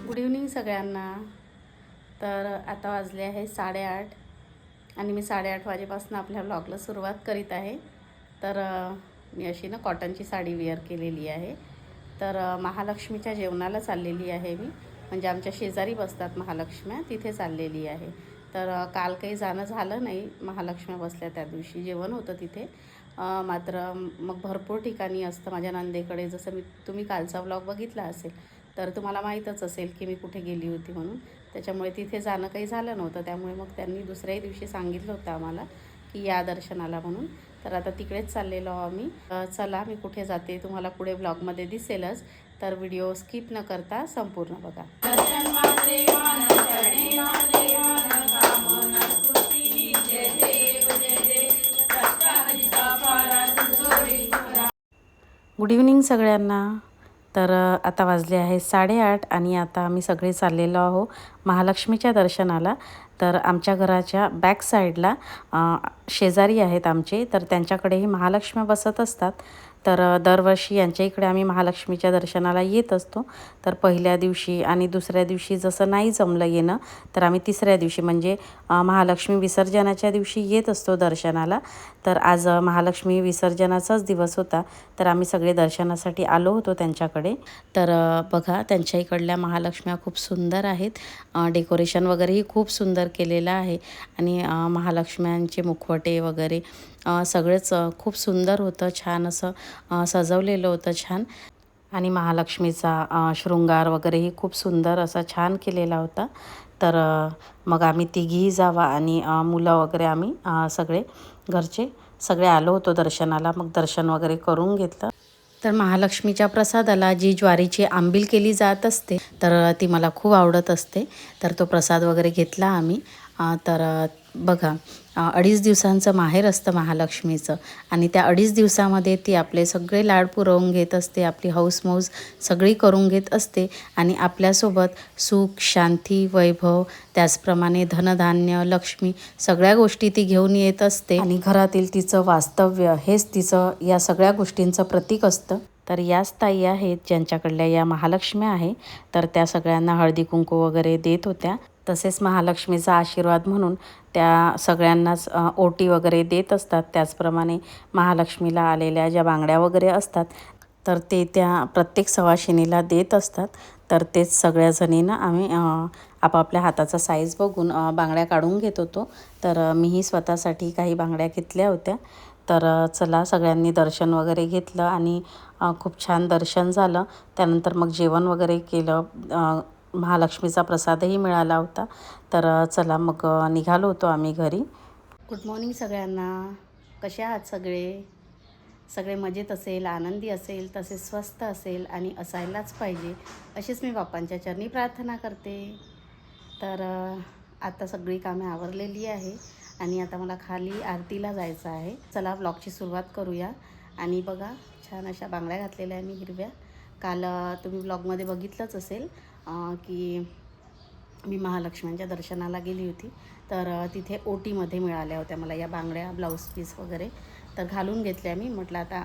Good evening सगळ्यांना. तर आता वाजले आहे 8:30 आणि मी 8:30 वाजेपासून आपल्या व्लॉगला सुरुवात करीत आहे. तर मी अशी ना कॉटनची साडी वेअर केलेली आहे. तर महालक्ष्मीच्या जेवणाला चाललेली आहे मी. म्हणजे आमच्या शेजारी बसतात महालक्ष्म्या, तिथे चाललेली आहे. तर काल काही जाणं झालं नाही. महालक्ष्म्या बसल्या त्या दिवशी जेवण होतं तिथे. मात्र मग भरपूर ठिकाणी असतं माझ्या नंदेकडे. जसं तुम्ही कालचा व्लॉग बघितला असेल तर तुम्हाला माहीतच असेल की मी कुठे गेली होती म्हणून. त्याच्यामुळे तिथे जाणं काही झालं नव्हतं. त्यामुळे मग त्यांनी दुसऱ्याही दिवशी सांगितलं होतं आम्हाला की या दर्शनाला म्हणून. तर आता तिकडेच चाललेलो आम्ही. चला मी कुठे जाते तुम्हाला पुढे ब्लॉगमध्ये दिसेलच. तर व्हिडिओ स्किप न करता संपूर्ण बघा. गुड इव्हनिंग सगळ्यांना. तर आता वाजले आहे 8:30 आणि आता आम्ही सगळे चाललेलो आहो महालक्ष्मीच्या दर्शनाला. तर आमच्या घराच्या बॅक साईडला शेजारी आहेत आमचे, तर त्यांच्याकडेही महालक्ष्म्या बसत असतात. तर दरवर्षी यांच्या इकडे आम्ही महालक्ष्मीच्या दर्शनाला येत असतो. तर पहिल्या दिवशी आणि दुसऱ्या दिवशी जसं नाही जमलं येणं, तर आम्ही तिसऱ्या दिवशी म्हणजे महालक्ष्मी विसर्जनाच्या दिवशी येत असतो दर्शनाला. तर आज महालक्ष्मी विसर्जनाचाच दिवस होता. तर आम्ही सगळे दर्शनासाठी आलो होतो त्यांच्याकडे. तर बघा त्यांच्या इकडल्या महालक्ष्म्या खूप सुंदर आहेत. डेकोरेशन वगैरेही खूप सुंदर केलेलं आहे आणि महालक्ष्म्यांचे मुखवटे वगैरे सगळेच खूप सुंदर होतं. छान असं सजवलेलं होतं छान. आणि महालक्ष्मीचा शृंगार वगैरेही खूप सुंदर असा छान केलेला होता. तर मग आम्ही तिघीही जावा आणि मुलं वगैरे आम्ही सगळे घरचे सगळे आलो होतो दर्शनाला. मग दर्शन वगैरे करून घेतलं. तर महालक्ष्मीच्या प्रसादाला जी ज्वारीची आंबील केली जात असते तर ती मला खूप आवडत असते. तर तो प्रसाद वगैरे घेतला आम्ही. तर बघा 2.5 दिवसांचं माहेर असतं महालक्ष्मीचं आणि त्या 2.5 दिवसामध्ये ती आपले सगळे लाड पुरवून घेत असते. आपली हौसमौज सगळी करून घेत असते आणि आपल्यासोबत सुख, शांती, वैभव, त्याचप्रमाणे धनधान्य, लक्ष्मी सगळ्या गोष्टी ती घेऊन येत असते. आणि घरातील तिचं वास्तव्य हेच तिचं या सगळ्या गोष्टींचं प्रतीक असतं. तर याच ताई आहेत ज्यांच्याकडल्या या महालक्ष्म्या आहे. तर त्या सगळ्यांना हळदी कुंकू वगैरे देत होत्या. तसेच महालक्ष्मीचा आशीर्वाद म्हणून त्या सगळ्यांनाच ओटी वगैरे देत असतात. त्याचप्रमाणे महालक्ष्मीला आलेल्या ज्या बांगड्या वगैरे असतात तर ते त्या प्रत्येक सवाशिणीला देत असतात. तर तेच सगळ्याजणींना आम्ही आपापल्या हाताचा साईज बघून बांगड्या काढून घेत होतो. तर मीही स्वतःसाठी काही बांगड्या घेतल्या होत्या. तर चला सगळ्यांनी दर्शन वगैरे घेतलं आणि खूप छान दर्शन झालं. त्यानंतर मग जेवण वगैरे केलं. महालक्ष्मीचा प्रसादही मिळाला होता. तर चला मग निघालो होतो आम्ही घरी. गुड मॉर्निंग सगळ्यांना. कसे आहात सगळे? सगळे मजेत असेल, आनंदी असेल, तसेच स्वस्त असेल आणि असायलाच पाहिजे अशीच मी बाप्पांच्या चरणी प्रार्थना करते. तर आता सगळी कामे आवरलेली आहे आणि आता मला खाली आरतीला जायचं आहे. चला व्लॉगची सुरुवात करूया. आणि बघा छान अशा बांगड्या घातलेल्या आहे मी हिरव्या. काल तुम्ही व्लॉगमध्ये बघितलंच असेल की मी महालक्ष्म्यांच्या दर्शनाला गेली होती. तर तिथे ओटीमध्ये मिळाल्या होत्या मला या बांगड्या, ब्लाऊज पीस वगैरे. तर घालून घेतल्या मी. म्हटलं आता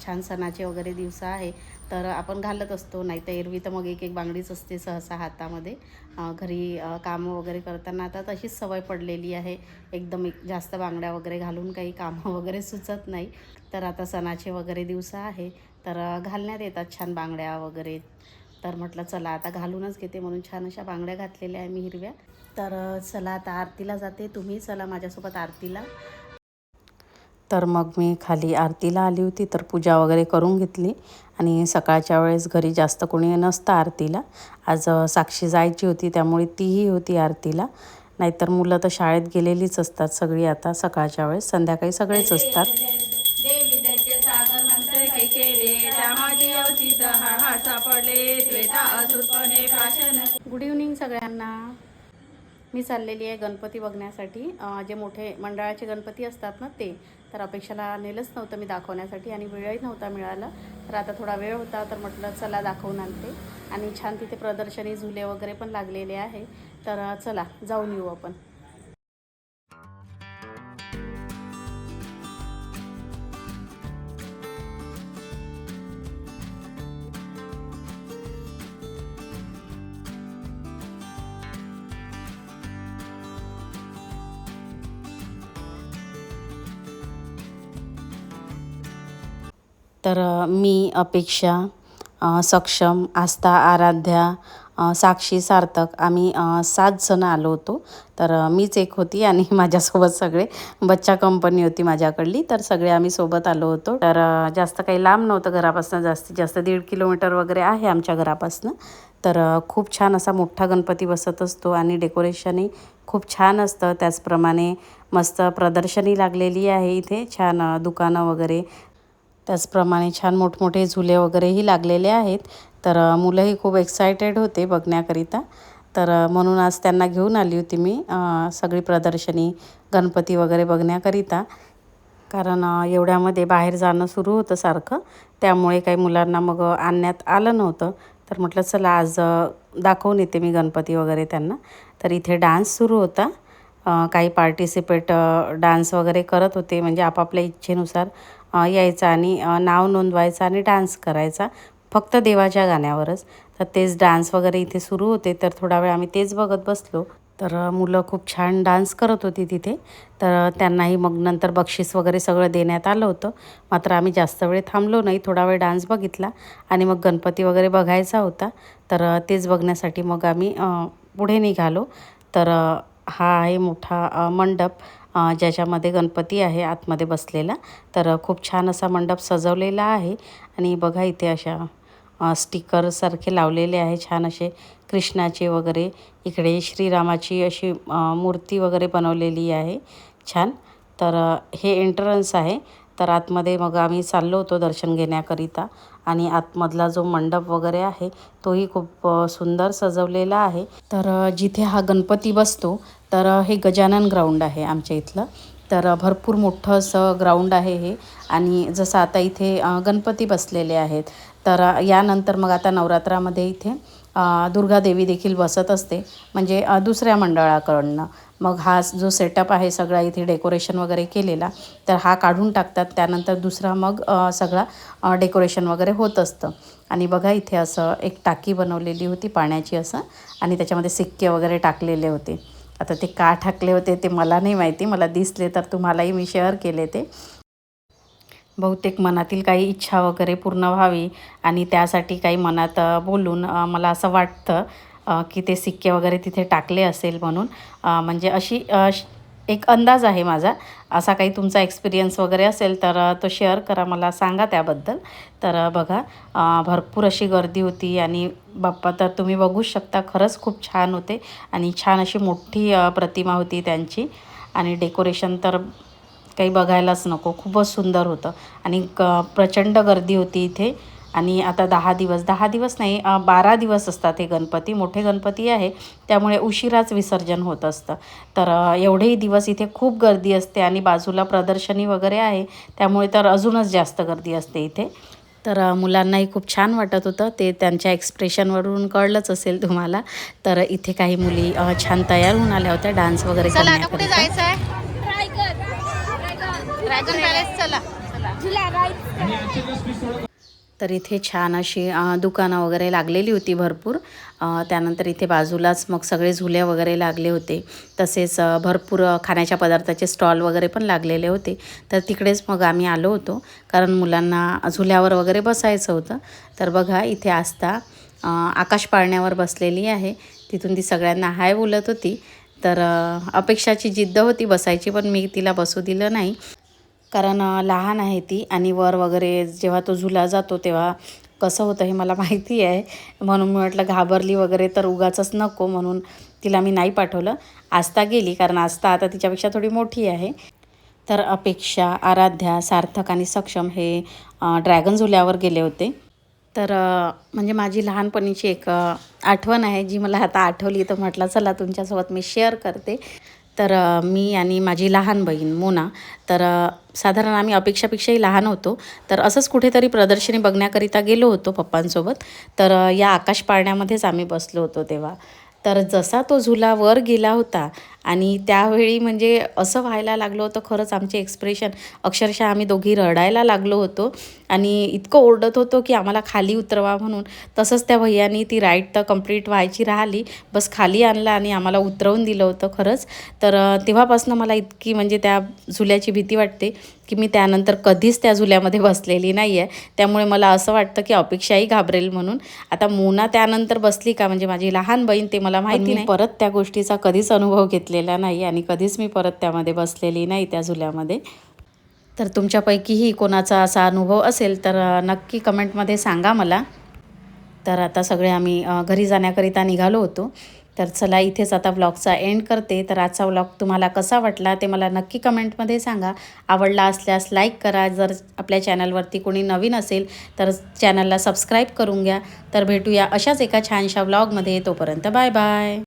छान सणाचे वगैरे दिवस आहे तर आपण घालत असतो. नाही तर एरवी तर मग एक एक बांगडीच असते सहसा हातामध्ये घरी कामं वगैरे करताना. आता तशीच सवय पडलेली आहे. एकदम जास्त बांगड्या वगैरे घालून काही कामं वगैरे सुचत नाही. तर आता सणाचे वगैरे दिवस आहे तर घालण्यात येतात छान बांगड्या वगैरे. तर म्हटलं चला आता घालूनच घेते म्हणून छान अशा बांगड्या घातलेल्या आहे मी हिरव्या. तर चला आता आरतीला जाते. तुम्ही चला माझ्यासोबत आरतीला. तर मग मी खाली आरतीला आली होती. तर पूजा वगैरे करून घेतली आणि सकाळच्या वेळेस घरी जास्त कोणी नसतं आरतीला. आज साक्षी जायची होती त्यामुळे तीही होती आरतीला. नाहीतर मुलं तर शाळेत गेलेलीच असतात सगळी आता सकाळच्या वेळेस. संध्याकाळी सगळेच असतात. गुड इव्हनिंग सगळ्यांना. मी चाललेली आहे गणपती बघण्यासाठी. जे मोठे मंडळाचे गणपती असतात ना ते. तर अपेक्षाला नेलंच नव्हतं मी दाखवण्यासाठी आणि वेळही नव्हता मिळाला. तर आता थोडा वेळ होता तर म्हटलं चला दाखवून आणते. आणि छान तिथे प्रदर्शनी झुले वगैरे पण लागलेले आहे. तर चला जाऊन येऊ आपण. तर मी, अपेक्षा, सक्षम, आस्था, आराध्या, साक्षी, सार्थक आम्ही 7 जण आलो होतो. तर मीच एक होती आणि माझ्यासोबत सगळे बच्चा कंपनी होती माझ्याकडली. तर सगळे आम्ही सोबत आलो होतो. तर जास्त काही लांब नव्हतं घरापासून, जास्तीत जास्त 1.5 किलोमीटर वगैरे आहे आमच्या घरापासून. तर खूप छान असा मोठा गणपती बसत असतो आणि डेकोरेशनही खूप छान असतं. त्याचप्रमाणे मस्त प्रदर्शनी लागलेली आहे इथे, छान दुकानं वगैरे. त्याचप्रमाणे छान मोठमोठे झुले वगैरेही लागलेले आहेत. तर मुलंही खूप एक्सायटेड होते बघण्याकरिता. तर म्हणून आज त्यांना घेऊन आली होती मी सगळी प्रदर्शनी गणपती वगैरे बघण्याकरिता. कारण एवढ्यामध्ये बाहेर जाणं सुरू होतं सारखं, त्यामुळे काही मुलांना मग आणण्यात आलं नव्हतं. तर म्हटलं चला आज दाखवून येते मी गणपती वगैरे त्यांना. तर इथे डान्स सुरू होता. काही पार्टिसिपेट डान्स वगैरे करत होते, म्हणजे आपापल्या इच्छेनुसार यायचं आणि नाव नोंदवायचं आणि डान्स करायचा, फक्त देवाच्या गाण्यावरच. तर तेच डान्स वगैरे इथे सुरू होते. तर थोडा वेळ आम्ही तेच बघत बसलो. तर मुलं खूप छान डान्स करत होती तिथे. तर त्यांनाही मग नंतर बक्षीस वगैरे सगळं देण्यात आलं होतं. मात्र आम्ही जास्त वेळ थांबलो नाही, थोडा वेळ डान्स बघितला आणि मग गणपती वगैरे बघायचा होता. तर तेच बघण्यासाठी मग आम्ही पुढे निघालो. तर हा आहे मोठा मंडप, ज्याच्यामध्ये गणपती आहे आतमध्ये बसलेला. तर खूप छान असा मंडप सजवलेला आहे आणि बघा इथे अशा स्टिकरसारखे लावलेले आहे छान असे कृष्णाचे वगैरे. इकडे श्रीरामाची अशी मूर्ती वगैरे बनवलेली आहे छान. तर हे एंट्रन्स आहे. तर आतमध्ये मग आम्ही चाललो होतो दर्शन घेण्याकरिता आणि आतमधला जो मंडप वगैरे आहे तोही खूप सुंदर सजवलेला आहे. तर जिथे हा गणपती बसतो तर हे गजानन ग्राउंड आहे आमच्या इथलं. तर भरपूर मोठं असं ग्राउंड आहे हे. आणि जसं आता इथे गणपती बसलेले आहेत, तर यानंतर मग आता नवरात्रामध्ये इथे दुर्गादेवी देखील बसत असते, म्हणजे दुसऱ्या मंडळाकडनं. मग हा जो सेटअप आहे सगळा इथे डेकोरेशन वगैरे केलेला, तर हा काढून टाकतात. त्यानंतर दुसरा मग सगळा डेकोरेशन वगैरे होत असतं. आणि बघा इथे असं एक टाकी बनवलेली होती पाण्याची असं, आणि त्याच्यामध्ये सिक्के वगैरे टाकलेले होते. आता ते का टाकले होते ते मला नाही माहिती, मला दिसले तर तुम्हालाही मी शेअर केले ते. बहुतेक मनातील काही इच्छा वगैरे पूर्ण व्हावी आणि त्यासाठी काही मनात बोलून मला असं वाटतं की ते सिक्के वगैरे तिथे टाकले असेल म्हणून. म्हणजे अशी एक अंदाज आहे माझा. असा काही तुमचा एक्सपिरियन्स वगैरे असेल तर तो शेअर करा, मला सांगा त्याबद्दल. तर बघा भरपूर अशी गर्दी होती आणि बाप्पा तर तुम्ही बघूच शकता, खरंच खूप छान होते आणि छान अशी मोठी प्रतिमा होती त्यांची. आणि डेकोरेशन तर काही बघायलाच नको, खूपच सुंदर होतं. आणि प्रचंड गर्दी होती इथे. आणि आता 10 दिवस नाही, 12 दिवस असतात हे गणपती. मोठे गणपती आहे त्यामुळे उशिराच विसर्जन होत असतं. तर एवढेही दिवस इथे खूप गर्दी असते आणि बाजूला प्रदर्शनी वगैरे आहे, त्यामुळे तर अजूनच जास्त गर्दी असते इथे. तर मुलांनाही खूप छान वाटत होतं, ते त्यांच्या एक्सप्रेशनवरून कळलंच असेल तुम्हाला. तर इथे काही मुली छान तयार होऊन आल्या होत्या डान्स वगैरे करण्याकरिता. ड्रॅगन पॅलेस चला. तर इथे छान अशी दुकानं वगैरे लागलेली होती भरपूर. त्यानंतर इथे बाजूलाच मग सगळे झुले वगैरे लागले होते. तसेच भरपूर खाण्याच्या पदार्थाचे स्टॉल वगैरे पण लागलेले होते. तर तिकडेच मग आम्ही आलो होतो, कारण मुलांना झुल्यावर वगैरे बसायचं होतं. तर बघा इथे आस्था आकाश पाळण्यावर बसलेली आहे. तिथून ती सगळ्यांना हाय बोलत होती. तर अपेक्षाची जिद्द होती बसायची, पण मी तिला बसू दिलं नाही, कारण लहान आहे ती आणि वर वगैरे जेव्हा तो झुला जातो तेव्हा कसं होतं हे मला माहिती आहे. म्हणून मी म्हटलं घाबरली वगैरे तर उगाचच नको, म्हणून तिला मी नाही पाठवलं. आस्था गेली, कारण आस्था आता तिच्यापेक्षा थोडी मोठी आहे. तर अपेक्षा, आराध्या, सार्थक आणि सक्षम हे ड्रॅगन झुल्यावर गेले होते. तर म्हणजे माझी लहानपणीची एक आठवण आहे जी मला आता आठवली, तर म्हटलं चला तुमच्यासोबत मी शेअर करते. तर मी आणि माझी लहान बहीण मोना, तर साधारण आम्ही अपेक्षापेक्षाही लहान होतो. तर असंच कुठेतरी प्रदर्शनी बघण्याकरिता गेलो होतो पप्पांसोबत. तर या आकाश पाळण्यामध्येच आम्ही बसलो होतो तेव्हा. तर जसा तो झुला वर गेला होता आणि त्यावेळी म्हणजे असं व्हायला लागलं होतं, खरंच आमचे एक्सप्रेशन अक्षरशः आम्ही दोघी रडायला लागलो होतो आणि इतकं ओरडत होतो की आम्हाला खाली उतरवा म्हणून. तसंच त्या भैयानी ती राईड तर कंप्लीट व्हायची राहिली, बस खाली आणला आणि आम्हाला उतरवून दिलं होतं खरंच. तर तेव्हापासून मला इतकी म्हणजे त्या झुल्याची भीती वाटते की मी त्यानंतर कधीच त्या झुल्यामध्ये बसलेली नाही आहे. त्यामुळे मला असं वाटतं की अपेक्षाही घाबरेल म्हणून. आता मोना त्यानंतर बसली का, म्हणजे माझी लहान बहीण, ते मला माहिती नाही. परत त्या गोष्टीचा कधीच अनुभव घेतलेला नाही आणि कधीच मी परत त्यामध्ये बसलेली नाही त्या झुल्यामध्ये. तर तुमच्यापैकीही कोणाचा असा अनुभव असेल तर नक्की कमेंटमध्ये सांगा मला. तर आता सगळे आम्ही घरी जाण्याकरिता निघालो होतो. तर चला इथेच आता व्लॉगचा एंड करते. तर आजचा व्लॉग तुम्हाला कसा वाटला ते मला नक्की कमेंटमध्ये सांगा. आवडला असल्यास लाईक करा. जर आपल्या चॅनलवरती कोणी नवीन असेल तर चॅनलला सबस्क्राईब करून घ्या. तर भेटूया अशाच एका छानशा व्लॉगमध्ये. तोपर्यंत बाय बाय.